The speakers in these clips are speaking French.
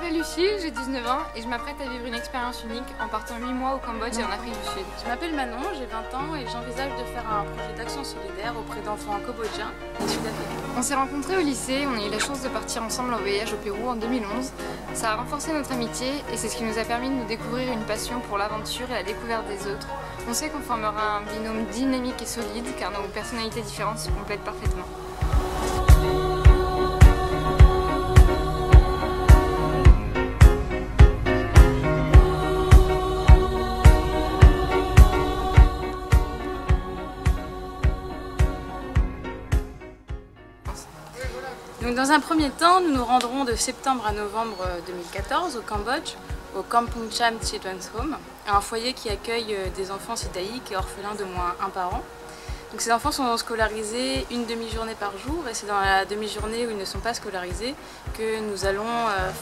m'appelle Lucille, j'ai 19 ans et je m'apprête à vivre une expérience unique en partant 8 mois au Cambodge et en Afrique du Sud. Je m'appelle Manon, j'ai 20 ans et j'envisage de faire un projet d'action solidaire auprès d'enfants cambodgiens et sud-africains. On s'est rencontrés au lycée, on a eu la chance de partir ensemble en voyage au Pérou en 2011. Ça a renforcé notre amitié et c'est ce qui nous a permis de nous découvrir une passion pour l'aventure et la découverte des autres. On sait qu'on formera un binôme dynamique et solide car nos personnalités différentes se complètent parfaitement. Donc dans un premier temps, nous nous rendrons de septembre à novembre 2014 au Cambodge, au Kampong Cham Children's Home, un foyer qui accueille des enfants sidaïques et orphelins de moins un par an. Donc ces enfants sont scolarisés une demi-journée par jour et c'est dans la demi-journée où ils ne sont pas scolarisés que nous allons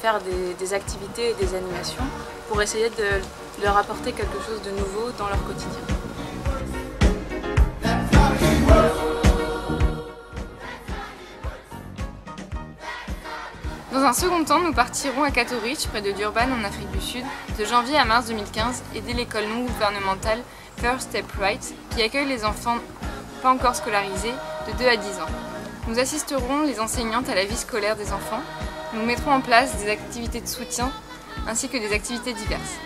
faire des activités et des animations pour essayer de leur apporter quelque chose de nouveau dans leur quotidien. Dans un second temps, nous partirons à Katowice, près de Durban, en Afrique du Sud, de janvier à mars 2015, aider l'école non gouvernementale First Step Right, qui accueille les enfants pas encore scolarisés de 2 à 10 ans. Nous assisterons les enseignantes à la vie scolaire des enfants, nous mettrons en place des activités de soutien, ainsi que des activités diverses.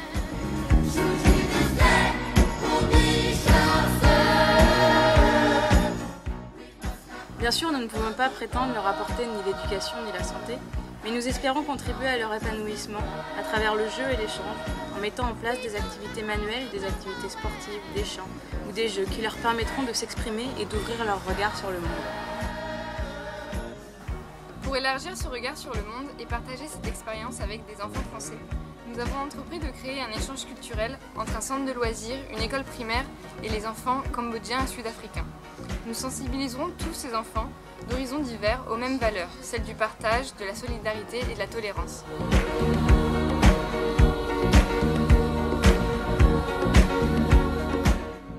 Bien sûr, nous ne pouvons pas prétendre leur apporter ni l'éducation ni la santé, mais nous espérons contribuer à leur épanouissement à travers le jeu et l'échange, en mettant en place des activités manuelles, des activités sportives, des chants ou des jeux qui leur permettront de s'exprimer et d'ouvrir leur regard sur le monde. Pour élargir ce regard sur le monde et partager cette expérience avec des enfants français, nous avons entrepris de créer un échange culturel entre un centre de loisirs, une école primaire et les enfants cambodgiens et sud-africains. Nous sensibiliserons tous ces enfants d'horizons divers aux mêmes valeurs, celles du partage, de la solidarité et de la tolérance.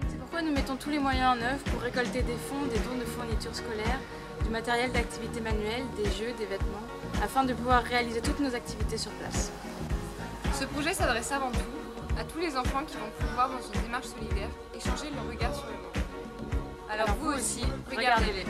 C'est pourquoi nous mettons tous les moyens en œuvre pour récolter des fonds, des dons de fournitures scolaires, du matériel d'activité manuelle, des jeux, des vêtements, afin de pouvoir réaliser toutes nos activités sur place. Ce projet s'adresse avant tout à tous les enfants qui vont pouvoir, dans une démarche solidaire, échanger leur regard sur le monde. Alors vous aussi, regardez-les.